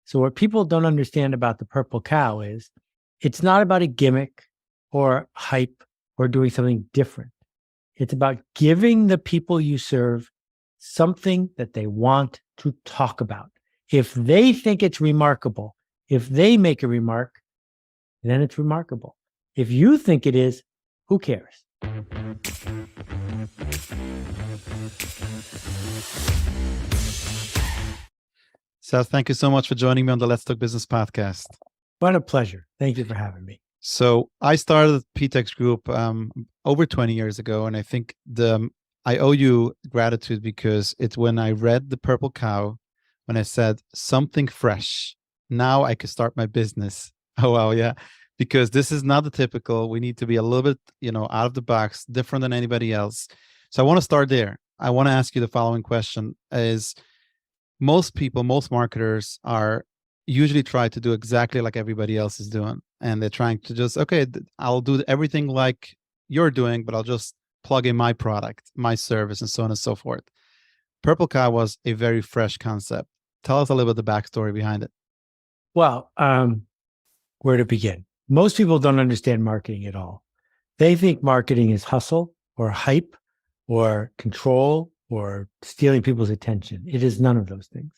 So what people don't understand about the purple cow is it's not about a gimmick or hype or doing something different. It's about giving the people you serve something that they want to talk about. If they think it's remarkable, if they make a remark, then it's remarkable. If you think it is, who cares? Seth, thank you so much for joining me on the Let's Talk Business podcast. What a pleasure. Thank you for having me. So I started PTEX Group over 20 years ago, and I think I owe you gratitude because it's when I read The Purple Cow, when I said something fresh. Now I can start my business. Oh, wow, yeah. Because this is not the typical. We need to be a little bit, out of the box, different than anybody else. So I want to start there. I want to ask you the following question: is most people, most marketers are usually try to do exactly like everybody else is doing. And they're trying to just, okay, I'll do everything like you're doing, but I'll just plug in my product, my service, and so on and so forth. Purple Cow was a very fresh concept. Tell us a little bit the backstory behind it. Well, where to begin? Most people don't understand marketing at all. They think marketing is hustle or hype or control or stealing people's attention. It is none of those things.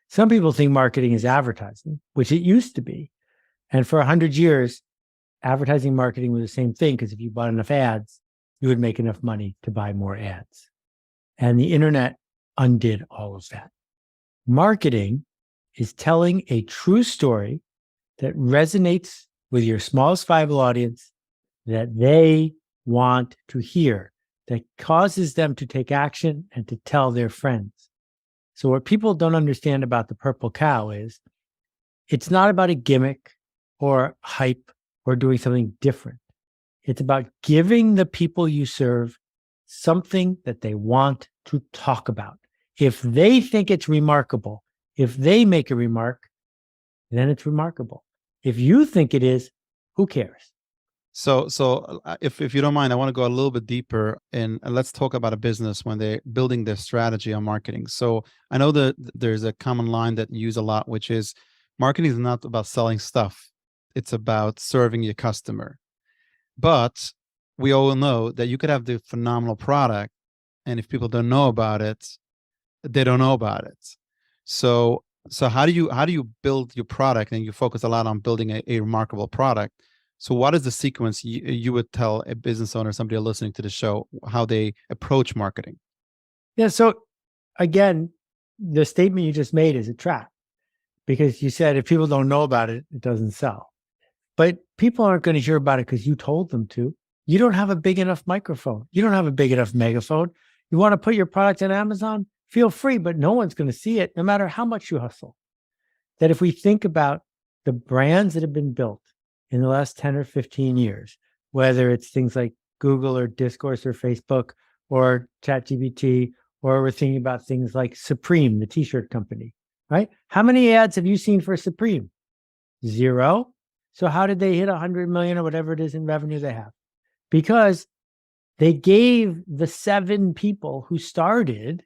Some people think marketing is advertising, which it used to be. And for 100 years, advertising marketing was the same thing, because if you bought enough ads, you would make enough money to buy more ads. And the internet undid all of that. Marketing is telling a true story that resonates with your smallest viable audience, that they want to hear, that causes them to take action and to tell their friends. So what people don't understand about the purple cow is it's not about a gimmick or hype or doing something different. It's about giving the people you serve something that they want to talk about. If they think it's remarkable, if they make a remark, then it's remarkable. If you think it is, who cares? So if you don't mind, I want to go a little bit deeper and let's talk about a business when they're building their strategy on marketing. So I know that there's a common line that you use a lot, which is marketing is not about selling stuff. It's about serving your customer. But we all know that you could have the phenomenal product, and if people don't know about it, they don't know about it. So how do you build your product? And you focus a lot on building a remarkable product. So what is the sequence you would tell a business owner, somebody listening to the show, how they approach marketing? Yeah. So again, the statement you just made is a trap, because you said if people don't know about it, it doesn't sell. But people aren't going to hear about it because you told them to. You don't have a big enough microphone. You don't have a big enough megaphone. You want to put your product on Amazon? Feel free, but no one's going to see it, no matter how much you hustle. That if we think about the brands that have been built in the last 10 or 15 years, whether it's things like Google or Discourse or Facebook or ChatGPT, or we're thinking about things like Supreme, the t-shirt company, right? How many ads have you seen for Supreme? 0. So how did they hit 100 million or whatever it is in revenue they have? Because they gave the 7 people who started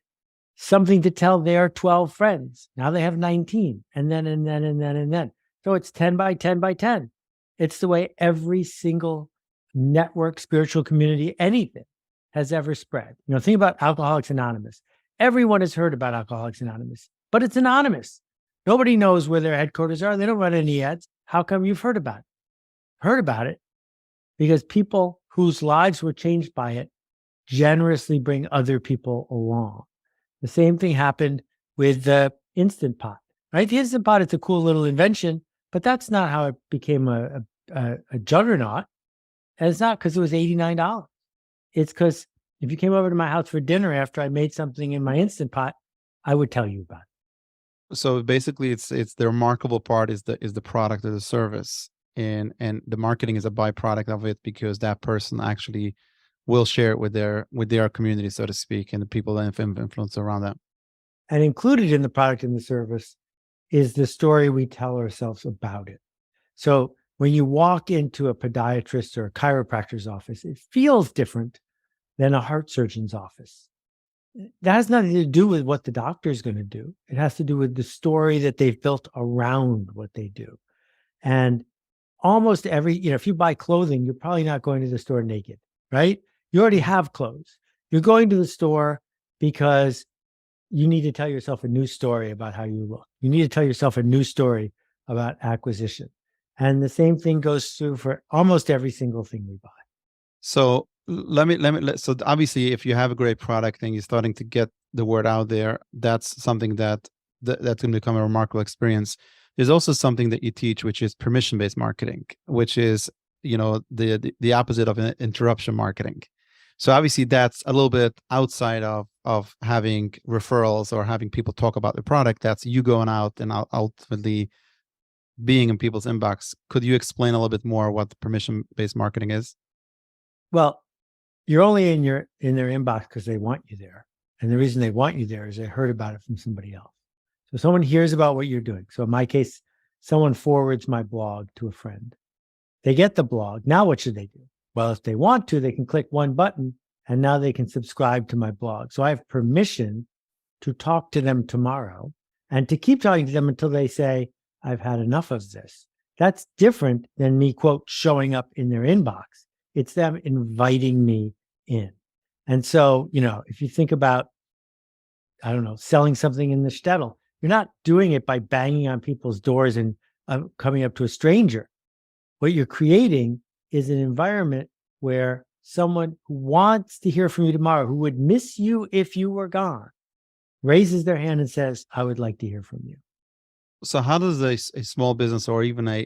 something to tell their 12 friends. Now they have 19, and then. So it's 10 by 10 by 10. It's the way every single network, spiritual community, anything has ever spread. Think about Alcoholics Anonymous. Everyone has heard about Alcoholics Anonymous, but it's anonymous. Nobody knows where their headquarters are. They don't run any ads. How come you've heard about it? Heard about it because people whose lives were changed by it generously bring other people along. The same thing happened with the Instant Pot, right? The Instant Pot, it's a cool little invention, but that's not how it became a juggernaut. And it's not because it was $89. It's because if you came over to my house for dinner after I made something in my Instant Pot, I would tell you about it. So basically, it's the remarkable part is the product or the service, and the marketing is a byproduct of it, because that person actually will share it with their community, so to speak, and the people that have influence around them. And included in the product and the service is the story we tell ourselves about it. So when you walk into a podiatrist or a chiropractor's office, it feels different than a heart surgeon's office. that has nothing to do with what the doctor is going to do. It has to do with the story that they've built around what they do. And almost every, if you buy clothing, you're probably not going to the store naked, right? You already have clothes. You're going to the store because you need to tell yourself a new story about how you look. You need to tell yourself a new story about acquisition. And the same thing goes through for almost every single thing we buy. So so obviously if you have a great product and you're starting to get the word out there, that's something that's going to become a remarkable experience. There's also something that you teach, which is permission-based marketing, which is, the opposite of interruption marketing. So obviously that's a little bit outside of having referrals or having people talk about the product. That's you going out and ultimately being in people's inbox. Could you explain a little bit more what the permission-based marketing is? Well, you're only in their inbox because they want you there. And the reason they want you there is they heard about it from somebody else. So someone hears about what you're doing. So in my case, someone forwards my blog to a friend. They get the blog. Now what should they do? Well, if they want to, they can click one button and now they can subscribe to my blog. So I have permission to talk to them tomorrow and to keep talking to them until they say, I've had enough of this. That's different than me, quote, showing up in their inbox. It's them inviting me in. And so, if you think about, I don't know, selling something in the shtetl, you're not doing it by banging on people's doors and coming up to a stranger. What you're creating is an environment where someone who wants to hear from you tomorrow, who would miss you if you were gone, raises their hand and says, I would like to hear from you. So how does a small business or even a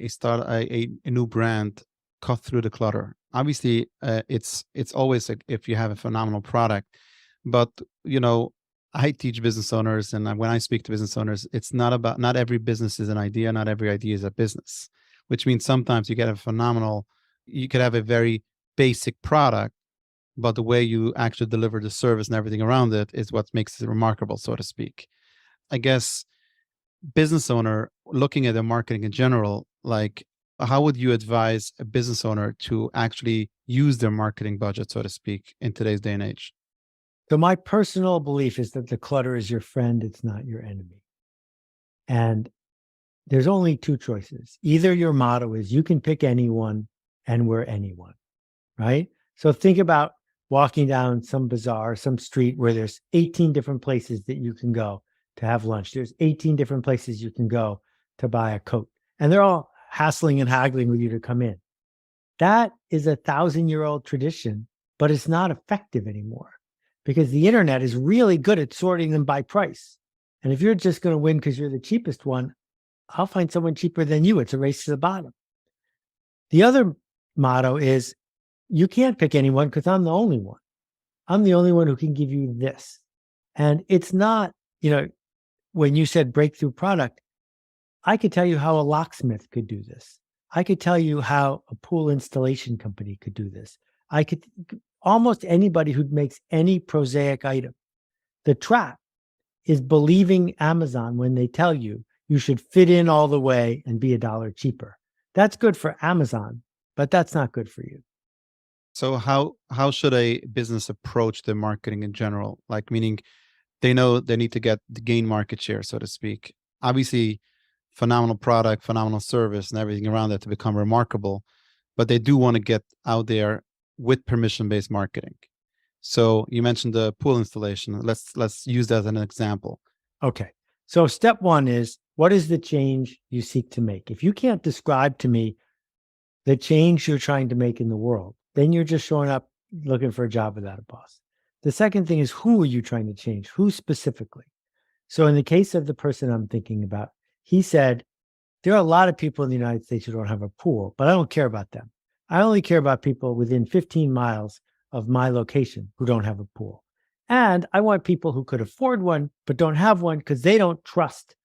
new brand cut through the clutter? Obviously, it's always like if you have a phenomenal product, but I teach business owners, and when I speak to business owners, it's not every business is an idea, not every idea is a business, which means sometimes you could have a very basic product, but the way you actually deliver the service and everything around it is what makes it remarkable, so to speak. I guess business owner looking at their marketing in general, like how would you advise a business owner to actually use their marketing budget, so to speak, in today's day and age? So my personal belief is that the clutter is your friend, it's not your enemy. And there's only two choices. Either your motto is you can pick anyone and we're anyone, right? So think about walking down some bazaar, some street where there's 18 different places that you can go to have lunch. There's 18 different places you can go to buy a coat. And they're all hassling and haggling with you to come in. That is 1,000-year-old tradition, but it's not effective anymore because the internet is really good at sorting them by price. And if you're just going to win because you're the cheapest one, I'll find someone cheaper than you. It's a race to the bottom. The other motto is you can't pick anyone because I'm the only one. I'm the only one who can give you this. And it's not, when you said breakthrough product, I could tell you how a locksmith could do this. I could tell you how a pool installation company could do this. Almost anybody who makes any prosaic item. The trap is believing Amazon when they tell you you should fit in all the way and be $1 cheaper. That's good for Amazon, but that's not good for you. So how should a business approach their marketing in general? Like, meaning they know they need to gain market share, so to speak. Obviously, phenomenal product, phenomenal service, and everything around that to become remarkable, but they do want to get out there with permission-based marketing. So you mentioned the pool installation. Let's use that as an example. Okay. So step one is, what is the change you seek to make? If you can't describe to me the change you're trying to make in the world, then you're just showing up looking for a job without a boss. The second thing is, who are you trying to change? Who specifically? So in the case of the person I'm thinking about, he said, there are a lot of people in the United States who don't have a pool, but I don't care about them. I only care about people within 15 miles of my location who don't have a pool. And I want people who could afford one, but don't have one because they don't trust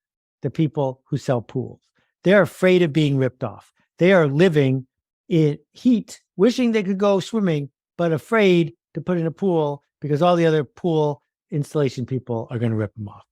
the people who sell pools. They're afraid of being ripped off. They are living in heat, wishing they could go swimming, but afraid to put in a pool because all the other pool installation people are going to rip them off.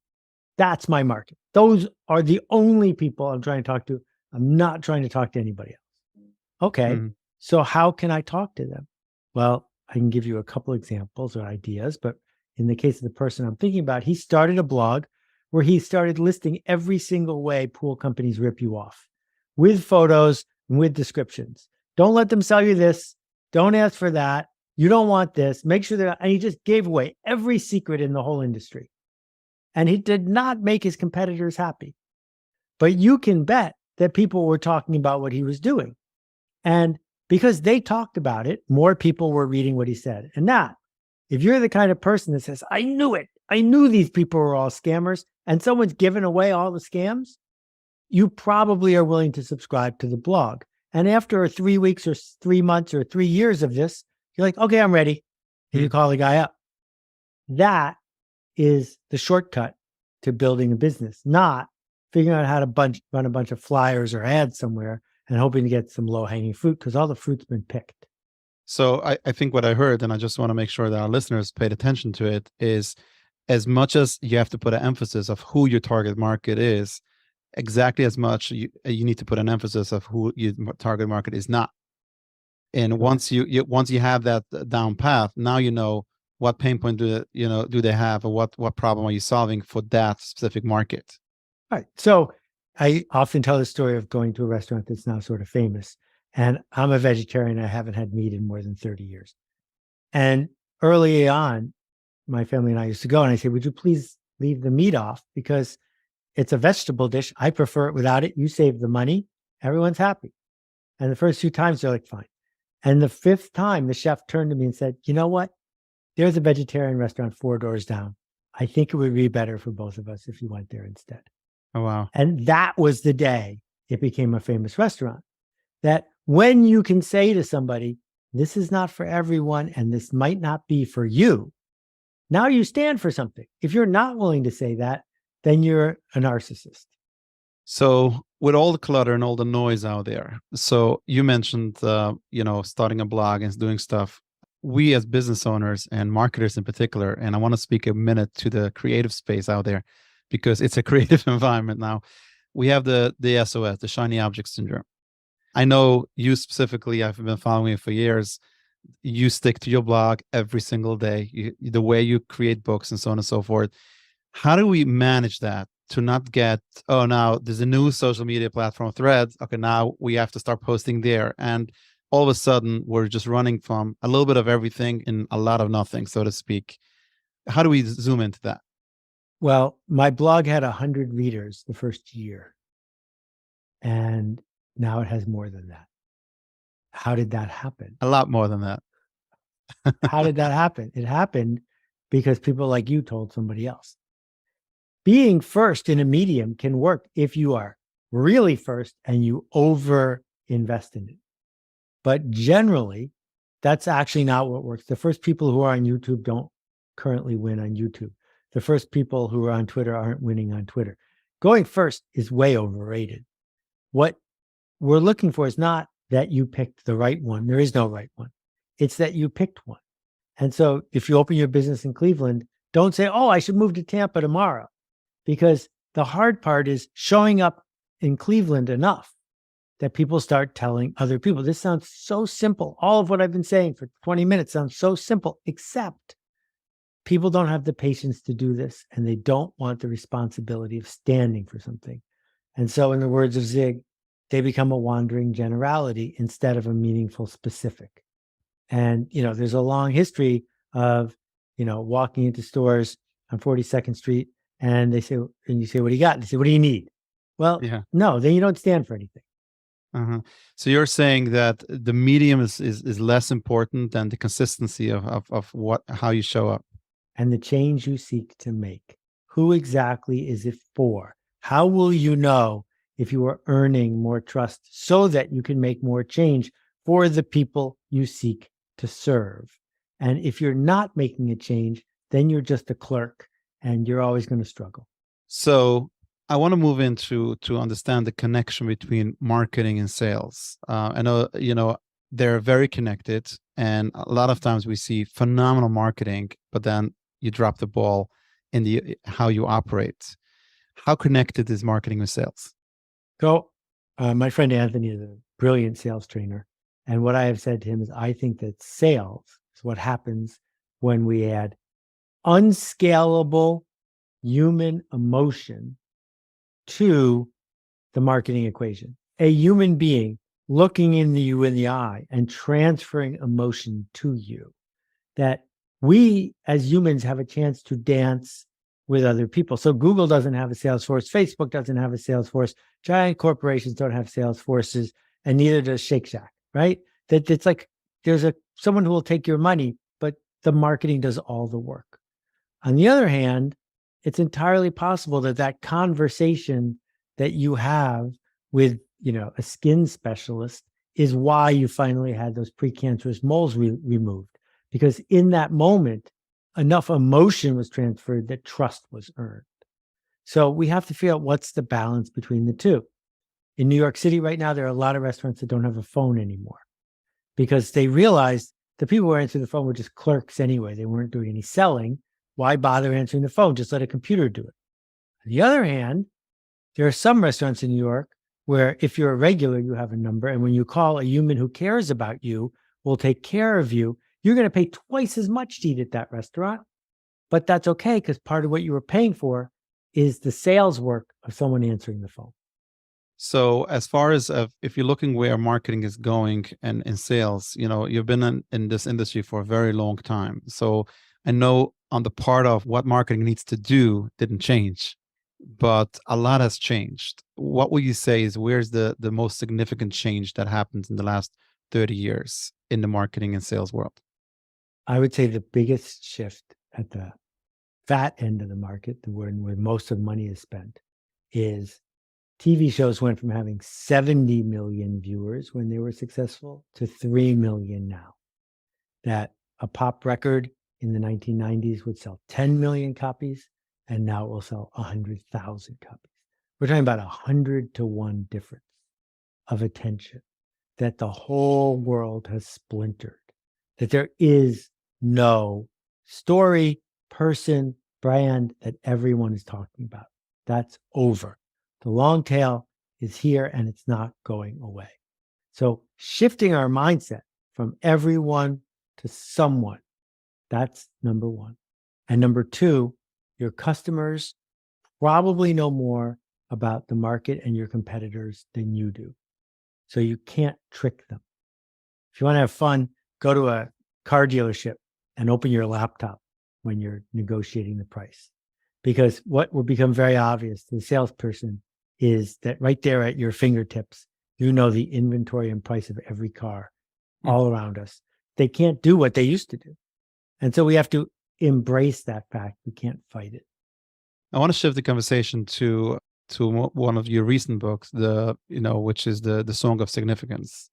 That's my market. Those are the only people I'm trying to talk to. I'm not trying to talk to anybody else. Okay. So how can I talk to them? Well, I can give you a couple examples or ideas, but in the case of the person I'm thinking about, he started a blog where he started listing every single way pool companies rip you off with photos and with descriptions. Don't let them sell you this. Don't ask for that. You don't want this. Make sure that, and he just gave away every secret in the whole industry. And he did not make his competitors happy. But you can bet that people were talking about what he was doing. And because they talked about it, more people were reading what he said. And now, if you're the kind of person that says, I knew it, I knew these people were all scammers, and someone's given away all the scams, you probably are willing to subscribe to the blog. And after 3 weeks or 3 months or 3 years of this, you're like, okay, I'm ready. And you call the guy up. That is the shortcut to building a business, not figuring out how to run a bunch of flyers or ads somewhere and hoping to get some low-hanging fruit, because all the fruit's been picked. So I think what I heard, and I just want to make sure that our listeners paid attention to it, is as much as you have to put an emphasis of who your target market is, exactly as much you need to put an emphasis of who your target market is not. And once you have that down path, now you know what pain point do they have, or what problem are you solving for that specific market. All right. So I often tell the story of going to a restaurant that's now sort of famous. And I'm a vegetarian. I haven't had meat in more than 30 years. And early on, my family and I used to go, and I say, would you please leave the meat off? Because it's a vegetable dish. I prefer it without it. You save the money. Everyone's happy. And the first few times, they're like, fine. And the fifth time, the chef turned to me and said, you know what? There's a vegetarian restaurant 4 doors down. I think it would be better for both of us if you went there instead. Oh, wow. And that was the day it became a famous restaurant. That when you can say to somebody, this is not for everyone, and this might not be for you, now you stand for something. If you're not willing to say that, then you're a narcissist. So with all the clutter and all the noise out there, so you mentioned, starting a blog and doing stuff. We as business owners and marketers in particular, and I want to speak a minute to the creative space out there, because it's a creative environment now. We have the SOS, the shiny object syndrome. I know you specifically, I've been following you for years. You stick to your blog every single day, the way you create books and so on and so forth. How do we manage that to not get, oh, now there's a new social media platform, Threads. Okay, now we have to start posting there. And all of a sudden, we're just running from a little bit of everything and a lot of nothing, so to speak. How do we zoom into that? Well, my blog had 100 readers the first year. And now it has more than that. How did that happen? A lot more than that. How did that happen? It happened because people like you told somebody else. Being first in a medium can work if you are really first and you over invest in it. But generally, that's actually not what works. The first people who are on YouTube don't currently win on YouTube. The first people who are on Twitter aren't winning on Twitter. Going first is way overrated. What we're looking for is not that you picked the right one. There is no right one. It's that you picked one. And so if you open your business in Cleveland, don't say, oh, I should move to Tampa tomorrow. Because the hard part is showing up in Cleveland enough that people start telling other people. This sounds so simple. All of what I've been saying for 20 minutes sounds so simple, except people don't have the patience to do this, and they don't want the responsibility of standing for something. And so in the words of Zig, they become a wandering generality instead of a meaningful specific. And, there's a long history of, walking into stores on 42nd Street, and they say, and you say, what do you got? And they say, what do you need? Well, no, then you don't stand for anything. Uh-huh. So you're saying that the medium is less important than the consistency of how you show up. And the change you seek to make. Who exactly is it for? How will you know if you are earning more trust so that you can make more change for the people you seek to serve? And if you're not making a change, then you're just a clerk and you're always going to struggle. So I want to move into to understand the connection between marketing and sales. I know, they're very connected, and a lot of times we see phenomenal marketing, but then you drop the ball in how you operate. How connected is marketing with sales? So my friend Anthony is a brilliant sales trainer. And what I have said to him is, I think that sales is what happens when we add unscalable human emotion to the marketing equation. A human being looking you in the eye and transferring emotion to you, that we as humans have a chance to dance with other people. So Google doesn't have a sales force. Facebook doesn't have a sales force. Giant corporations don't have sales forces, and neither does Shake Shack, right? That it's like there's someone who will take your money, but the marketing does all the work. On the other hand, it's entirely possible that that conversation that you have with, a skin specialist is why you finally had those precancerous moles removed. Because in that moment, enough emotion was transferred that trust was earned. So we have to figure out what's the balance between the two. In New York City right now, there are a lot of restaurants that don't have a phone anymore because they realized the people who were answering the phone were just clerks anyway. They weren't doing any selling. Why bother answering the phone? Just let a computer do it. On the other hand, there are some restaurants in New York where if you're a regular, you have a number. And when you call, a human who cares about you will take care of you. You're going to pay twice as much to eat at that restaurant. But that's okay because part of what you were paying for is the sales work of someone answering the phone. So as far as if you're looking where marketing is going and in sales, you've been in this industry for a very long time. So I know on the part of what marketing needs to do didn't change, but a lot has changed. What would you say is where's the most significant change that happens in the last 30 years in the marketing and sales world? I would say the biggest shift at the fat end of the market, where most of money is spent, is TV shows went from having 70 million viewers when they were successful to 3 million now. That a pop record in the 1990s would sell 10 million copies, and now it will sell 100,000 copies. We're talking about 100-to-1 difference of attention, that the whole world has splintered, that there is no story, person, brand that everyone is talking about. That's over. The long tail is here and it's not going away. So shifting our mindset from everyone to someone, that's number one. And number two, your customers probably know more about the market and your competitors than you do. So you can't trick them. If you want to have fun, go to a car dealership and open your laptop when you're negotiating the price. Because what will become very obvious to the salesperson is that right there at your fingertips, you know the inventory and price of every car all around us. They can't do what they used to do. And so we have to embrace that fact. We can't fight it. I want to shift the conversation to one of your recent books, which is the Song of Significance.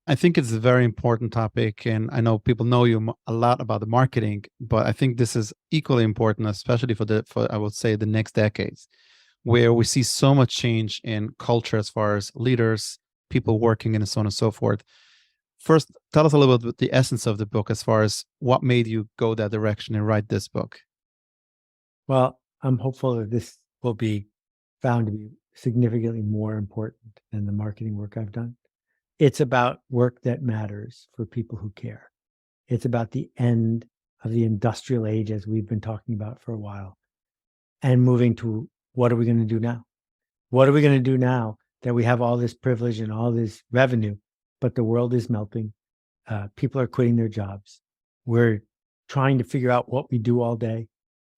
I think it's a very important topic, and I know people know you a lot about the marketing, but I think this is equally important, especially for I would say the next decades, where we see so much change in culture as far as leaders, people working, and so on and so forth. First, tell us a little bit about the essence of the book as far as what made you go that direction and write this book. Well, I'm hopeful that this will be found to be significantly more important than the marketing work I've done. It's about work that matters for people who care. It's about the end of the industrial age, as we've been talking about for a while, and moving to what are we going to do now? What are we going to do now that we have all this privilege and all this revenue, but the world is melting? People are quitting their jobs. We're trying to figure out what we do all day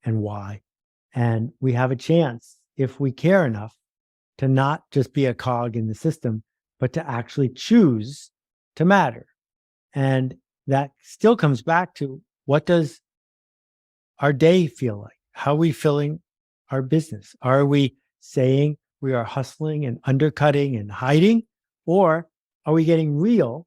and why. And we have a chance, if we care enough, to not just be a cog in the system, but to actually choose to matter. And that still comes back to, what does our day feel like? How are we filling our business? Are we saying we are hustling and undercutting and hiding? Or are we getting real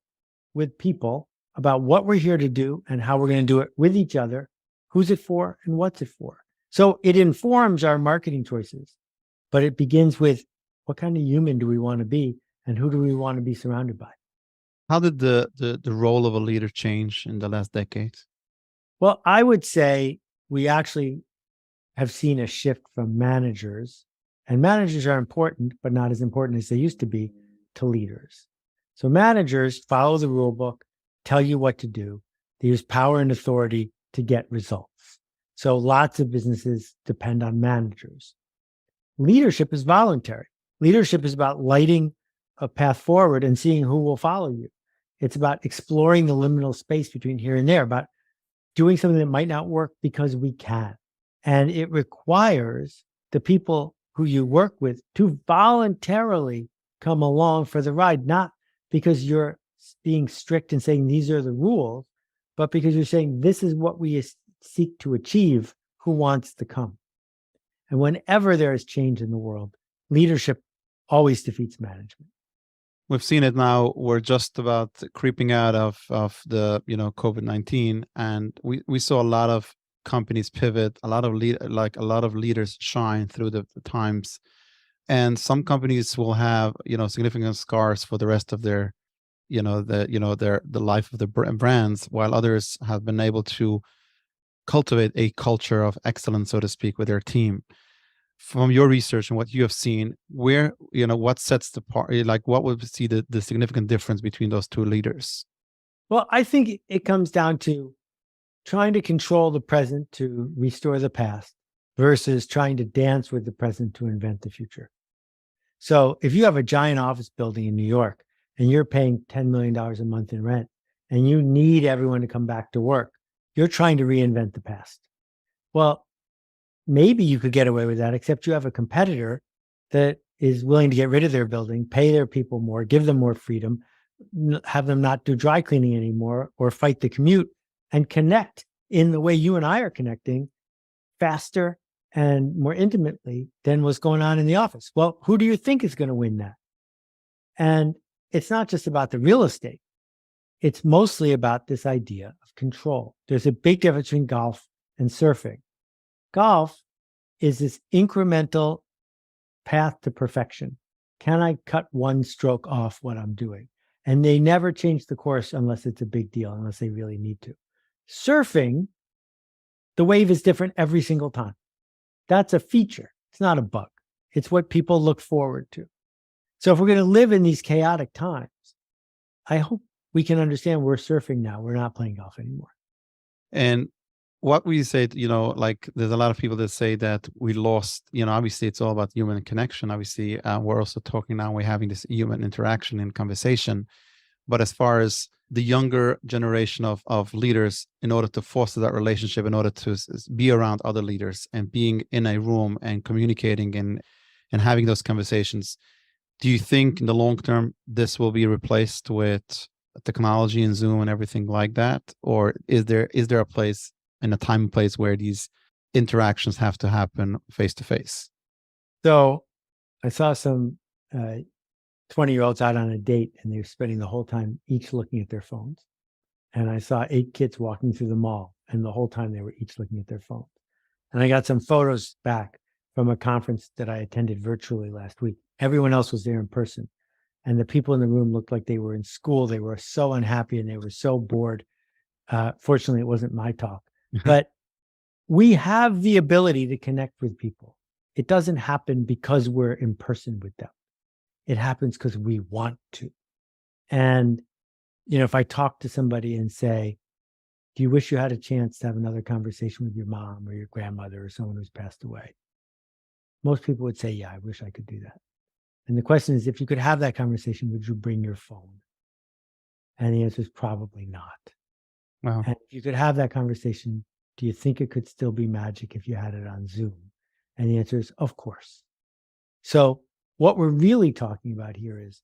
with people about what we're here to do and how we're going to do it with each other? Who's it for and what's it for? So it informs our marketing choices, but it begins with, what kind of human do we want to be and who do we want to be surrounded by? How did the role of a leader change in the last decade? Well, I would say we actually have seen a shift from managers, and managers are important, but not as important as they used to be, to leaders. So managers follow the rule book, tell you what to do. They use power and authority to get results. So lots of businesses depend on managers. Leadership is voluntary. Leadership is about lighting a path forward and seeing who will follow you. It's about exploring the liminal space between here and there, about doing something that might not work because we can. And it requires the people who you work with to voluntarily come along for the ride, not because you're being strict and saying these are the rules, but because you're saying this is what we seek to achieve, who wants to come. And whenever there is change in the world, leadership always defeats management. We've seen it now. We're just about creeping out of the COVID-19, and we saw a lot of companies pivot, a lot of leaders shine through the times, and some companies will have significant scars for the rest of their the life of the brands, while others have been able to cultivate a culture of excellence, so to speak, with their team. From your research and what you have seen, where what sets the part, like what would see the significant difference between those two leaders? Well, I think it comes down to trying to control the present to restore the past versus trying to dance with the present to invent the future. So if you have a giant office building in New York and you're paying $10 million a month in rent and you need everyone to come back to work, you're trying to reinvent the past. Well, maybe you could get away with that, except you have a competitor that is willing to get rid of their building, pay their people more, give them more freedom, have them not do dry cleaning anymore or fight the commute, and connect in the way you and I are connecting faster and more intimately than what's going on in the office. Well, who do you think is going to win that? And it's not just about the real estate. It's mostly about this idea of control. There's a big difference between golf and surfing. Golf is this incremental path to perfection. Can I cut one stroke off what I'm doing? And they never change the course unless it's a big deal, unless they really need to. Surfing, the wave is different every single time. That's a feature. It's not a bug. It's what people look forward to. So if we're going to live in these chaotic times, I hope we can understand we're surfing now. We're not playing golf anymore. And what we say, like there's a lot of people that say that we lost, obviously it's all about human connection. Obviously, we're also talking now, we're having this human interaction and conversation. But as far as the younger generation of leaders, in order to foster that relationship, in order to be around other leaders and being in a room and communicating and having those conversations, do you think in the long term, this will be replaced with technology and Zoom and everything like that? Or is there a place and a time and place where these interactions have to happen face to face? So I saw some 20-year-olds out on a date and they were spending the whole time each looking at their phones. And I saw 8 kids walking through the mall and the whole time they were each looking at their phones. And I got some photos back from a conference that I attended virtually last week. Everyone else was there in person. And the people in the room looked like they were in school. They were so unhappy and they were so bored. Fortunately, it wasn't my talk. But we have the ability to connect with people. It doesn't happen because we're in person with them. It happens because we want to. And, if I talk to somebody and say, do you wish you had a chance to have another conversation with your mom or your grandmother or someone who's passed away? Most people would say, yeah, I wish I could do that. And the question is, if you could have that conversation, would you bring your phone? And the answer is probably not. Wow. And if you could have that conversation, do you think it could still be magic if you had it on Zoom? And the answer is, of course. So what we're really talking about here is,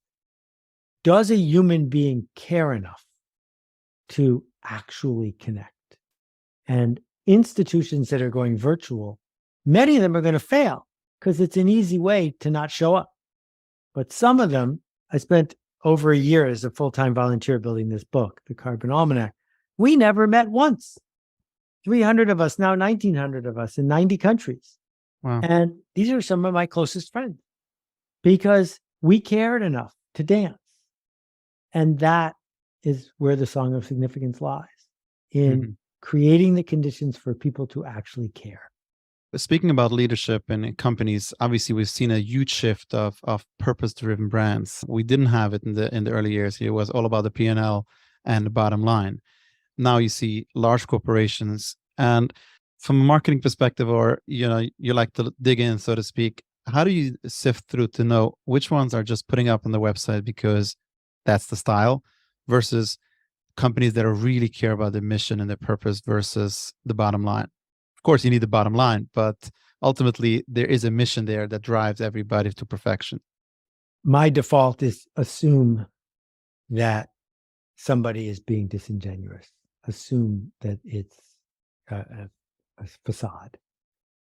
does a human being care enough to actually connect? And institutions that are going virtual, many of them are going to fail because it's an easy way to not show up. But some of them, I spent over a year as a full-time volunteer building this book, The Carbon Almanac. We never met once. 300 of us, now 1,900 of us in 90 countries. Wow. And these are some of my closest friends because we cared enough to dance. And that is where the song of significance lies, in creating the conditions for people to actually care. Speaking about leadership in companies, obviously we've seen a huge shift of purpose-driven brands. We didn't have it in the early years. It was all about the P&L and the bottom line. Now you see large corporations, and From a marketing perspective, or you like to dig in, so to speak, how do you sift through to know which ones are just putting up on the website because that's the style, versus companies that are really care about the mission and the purpose versus the bottom line? Of course, you need the bottom line, but ultimately there is a mission there that drives everybody to perfection. My default is assume that somebody is being disingenuous. Assume that it's a facade.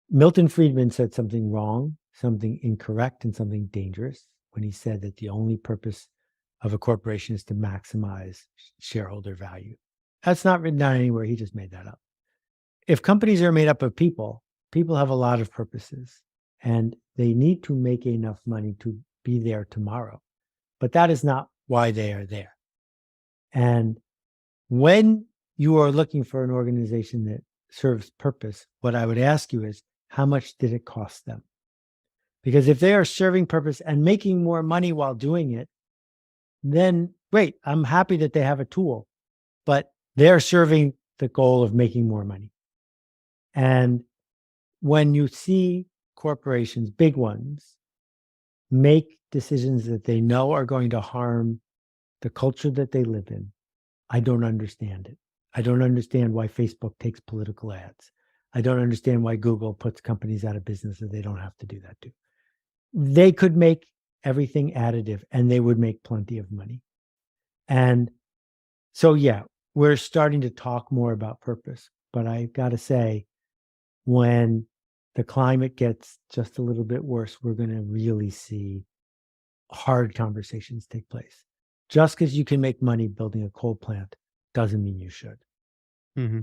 Milton Friedman said something wrong, something incorrect, and something dangerous when he said that the only purpose of a corporation is to maximize shareholder value. That's not written down anywhere. He just made that up. If companies are made up of people, people have a lot of purposes, and they need to make enough money to be there tomorrow. But that is not why they are there. And when you are looking for an organization that serves purpose, what I would ask you is, how much did it cost them? Because if they are serving purpose and making more money while doing it, then great. I'm happy that they have a tool, but they're serving the goal of making more money. And when you see corporations, big ones, make decisions that they know are going to harm the culture that they live in, I don't understand it. I don't understand why Facebook takes political ads. I don't understand why Google puts companies out of business that they don't have to do that to. They could make everything additive and they would make plenty of money. And so, yeah, we're starting to talk more about purpose. But I've got to say, when the climate gets just a little bit worse, we're going to really see hard conversations take place. Just because you can make money building a coal plant doesn't mean you should. Mm-hmm.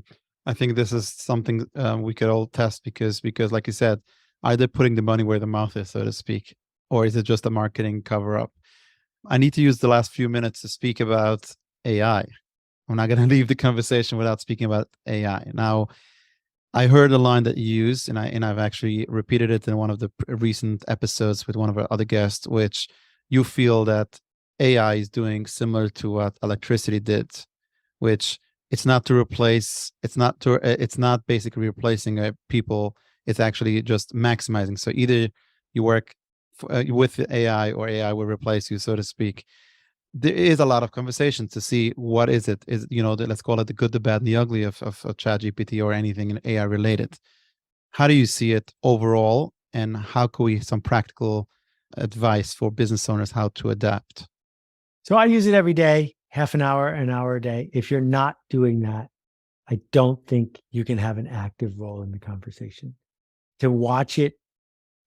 I think this is something we could all test because, like you said, either putting the money where the mouth is, so to speak, or is it just a marketing cover up? I need to use the last few minutes to speak about AI. I'm not going to leave the conversation without speaking about AI. Now, I heard a line that you used, and I've actually repeated it in one of the recent episodes with one of our other guests, which you feel that AI is doing similar to what electricity did, which it's not basically replacing people. It's actually just maximizing. So either you work with the AI or AI will replace you, so to speak. There is a lot of conversation to see what is it is, let's call it the good, the bad, and the ugly of ChatGPT or anything in AI related. How do you see it overall, and how can we some practical advice for business owners how to adapt? So I use it every day, half an hour a day. If you're not doing that, I don't think you can have an active role in the conversation. To watch it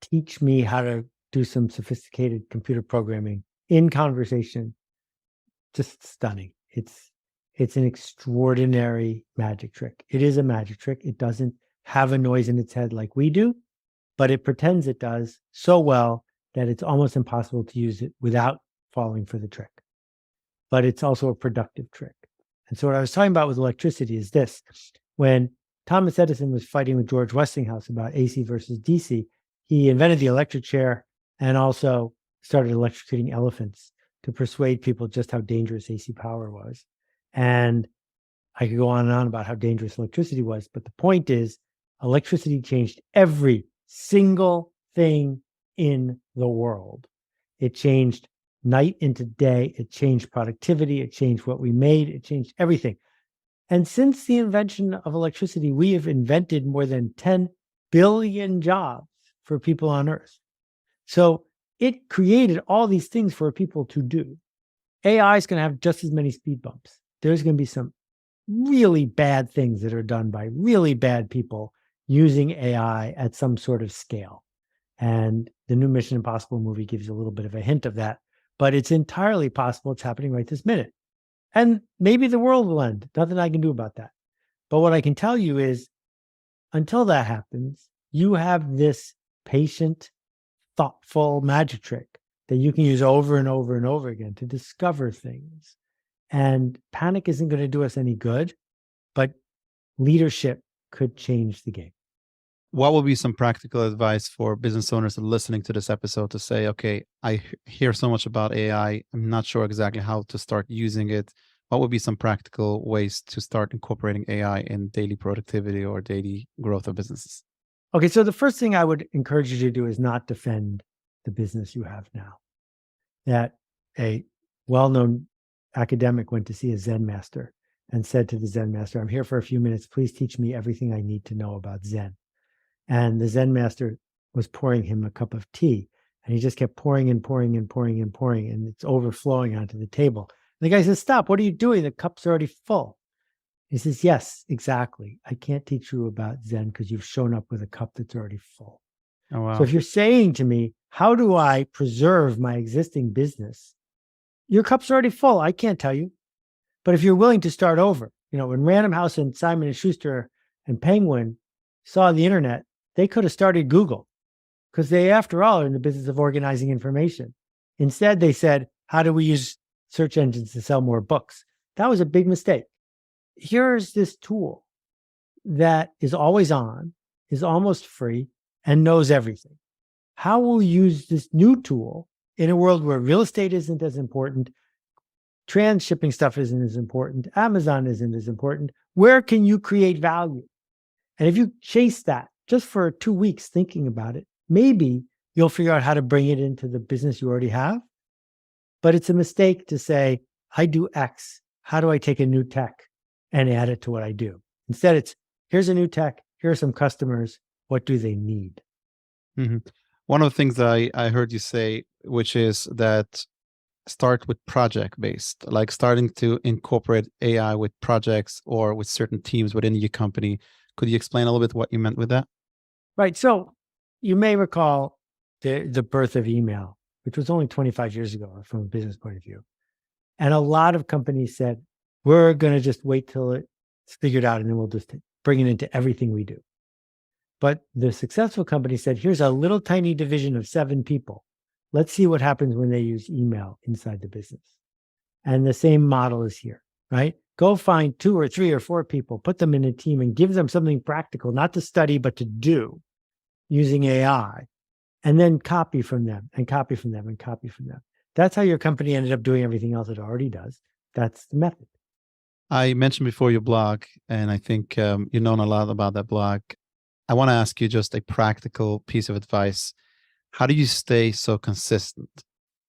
teach me how to do some sophisticated computer programming in conversation, just stunning. It's an extraordinary magic trick. It is a magic trick. It doesn't have a noise in its head like we do, but it pretends it does so well that it's almost impossible to use it without falling for the trick. But it's also a productive trick. And so what I was talking about with electricity is this. When Thomas Edison was fighting with George Westinghouse about AC versus DC, he invented the electric chair and also started electrocuting elephants to persuade people just how dangerous AC power was. And I could go on and on about how dangerous electricity was, but the point is electricity changed every single thing in the world. It changed night into day. It changed productivity. It changed what we made. It changed everything. And since the invention of electricity, we have invented more than 10 billion jobs for people on Earth. So it created all these things for people to do. AI is going to have just as many speed bumps. There's going to be some really bad things that are done by really bad people using AI at some sort of scale. And the new Mission Impossible movie gives you a little bit of a hint of that, but it's entirely possible it's happening right this minute. And maybe the world will end. Nothing I can do about that. But what I can tell you is until that happens, you have this patient, thoughtful magic trick that you can use over and over and over again to discover things. And panic isn't going to do us any good, but leadership could change the game. What will be some practical advice for business owners listening to this episode to say, okay, I hear so much about AI. I'm not sure exactly how to start using it. what would be some practical ways to start incorporating AI in daily productivity or daily growth of businesses? Okay, so the first thing I would encourage you to do is not defend the business you have now. That a well-known academic went to see a Zen master and said to the Zen master, "I'm here for a few minutes. Please teach me everything I need to know about Zen." And the Zen master was pouring him a cup of tea, and he just kept pouring and pouring and pouring and pouring, and it's overflowing onto the table. And the guy says, "Stop, what are you doing? The cup's already full." He says, "Yes, exactly. I can't teach you about Zen because you've shown up with a cup that's already full." Oh, wow. So if you're saying to me, how do I preserve my existing business? Your cup's already full. I can't tell you. But if you're willing to start over, when Random House and Simon and Schuster and Penguin saw the internet, they could have started Google because they, after all, are in the business of organizing information. Instead, they said, how do we use search engines to sell more books? That was a big mistake. Here's this tool that is always on, is almost free, and knows everything. How will you use this new tool in a world where real estate isn't as important, trans-shipping stuff isn't as important, Amazon isn't as important? Where can you create value? And if you chase that just for 2 weeks thinking about it, maybe you'll figure out how to bring it into the business you already have. But it's a mistake to say, I do X. How do I take a new tech and add it to what I do? Instead, it's here's a new tech. Here are some customers. What do they need? Mm-hmm. One of the things that I heard you say, which is that start with project based, like starting to incorporate AI with projects or with certain teams within your company. Could you explain a little bit what you meant with that? Right. So you may recall the birth of email, which was only 25 years ago from a business point of view. And a lot of companies said, we're going to just wait till it's figured out and then we'll just bring it into everything we do. But the successful company said, here's a little tiny division of 7 people. Let's see what happens when they use email inside the business. And the same model is here, right? Go find 2 or 3 or 4 people, put them in a team and give them something practical, not to study, but to do using AI, and then copy from them and copy from them and copy from them. That's how your company ended up doing everything else it already does. That's the method. I mentioned before your blog, and I think you know a lot about that blog. I want to ask you just a practical piece of advice. How do you stay so consistent,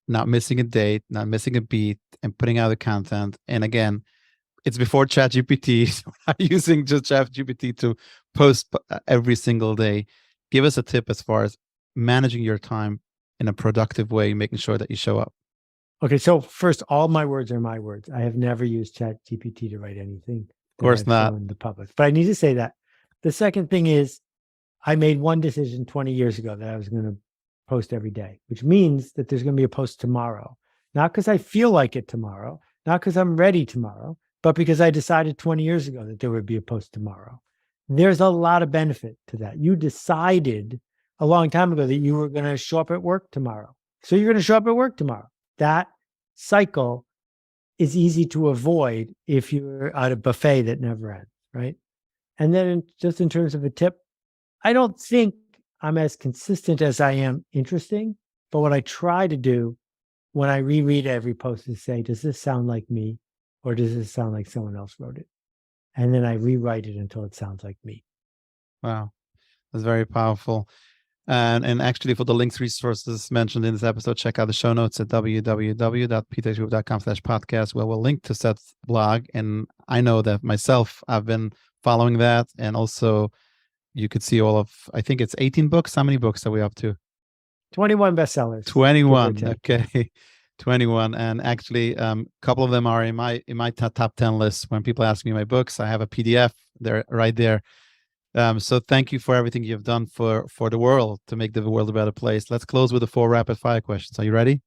not missing a date, not missing a beat, and putting out the content? And again, it's before ChatGPT, so I'm using just ChatGPT to post every single day. Give us a tip as far as managing your time in a productive way, making sure that you show up. Okay, so first, all my words are my words. I have never used ChatGPT to write anything Of course not. shown the public. But I need to say that. The second thing is, I made one decision 20 years ago that I was going to post every day, which means that there's going to be a post tomorrow. Not because I feel like it tomorrow, not because I'm ready tomorrow, but because I decided 20 years ago that there would be a post tomorrow. There's a lot of benefit to that. You decided a long time ago that you were going to show up at work tomorrow. So you're going to show up at work tomorrow. That cycle is easy to avoid if you're at a buffet that never ends, right? And then just in terms of a tip, I don't think I'm as consistent as I am interesting, but what I try to do when I reread every post is say, does this sound like me or does this sound like someone else wrote it? And then I rewrite it until it sounds like me. Wow, that's very powerful. And actually, for the links, resources mentioned in this episode, check out the show notes at www.ptexgroup.com/podcast, where we'll link to Seth's blog. And I know that myself, I've been following that. And also, you could see all of, I think it's 18 books. How many books are we up to? 21 bestsellers. 21. Okay. 21. And actually, a couple of them are in my top 10 list. When people ask me my books, I have a PDF. They're right there. So thank you for everything you've done for the world to make the world a better place. Let's close with the 4 rapid fire questions. Are you ready?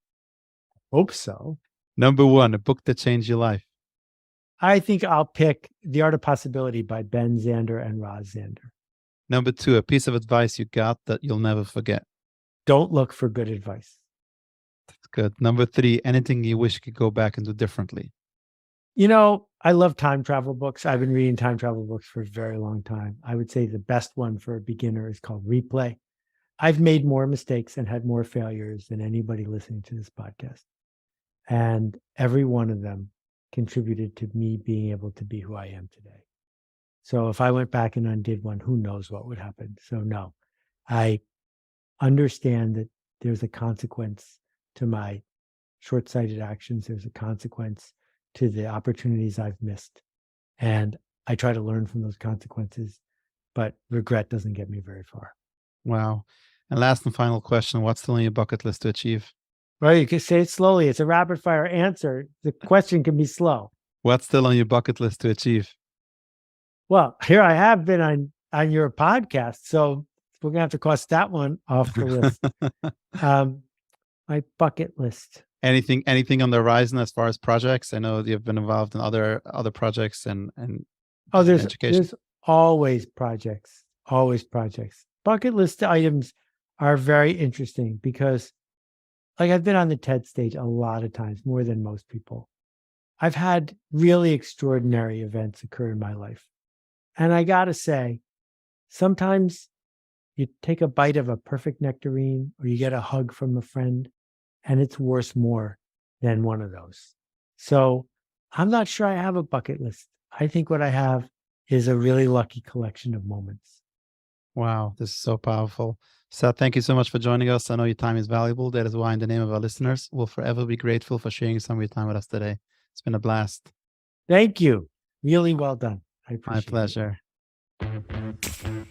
Hope so. Number 1, a book that changed your life. I think I'll pick The Art of Possibility by Ben Zander and Roz Zander. Number 2, a piece of advice you got that you'll never forget. Don't look for good advice. That's good. Number 3, anything you wish you could go back and do differently. I love time travel books. I've been reading time travel books for a very long time. I would say the best one for a beginner is called Replay. I've made more mistakes and had more failures than anybody listening to this podcast. And every one of them contributed to me being able to be who I am today. So if I went back and undid one, who knows what would happen? So no, I understand that there's a consequence to my short-sighted actions. There's a consequence to the opportunities I've missed. And I try to learn from those consequences, but regret doesn't get me very far. Wow. And last and final question, what's still on your bucket list to achieve? Well, you can say it slowly. It's a rapid fire answer. The question can be slow. What's still on your bucket list to achieve? Well, here I have been on your podcast, so we're gonna have to cross that one off the list. My bucket list. Anything on the horizon as far as projects? I know you've been involved in other projects and there's education. There's always projects. Bucket list items are very interesting because, like, I've been on the TED stage a lot of times, more than most people. I've had really extraordinary events occur in my life. And I got to say, sometimes you take a bite of a perfect nectarine or you get a hug from a friend, and it's worth more than one of those. So I'm not sure I have a bucket list. I think what I have is a really lucky collection of moments. Wow, this is so powerful. Seth, thank you so much for joining us. I know your time is valuable. That is why, in the name of our listeners, we'll forever be grateful for sharing some of your time with us today. It's been a blast. Thank you. Really well done. I appreciate My pleasure. it.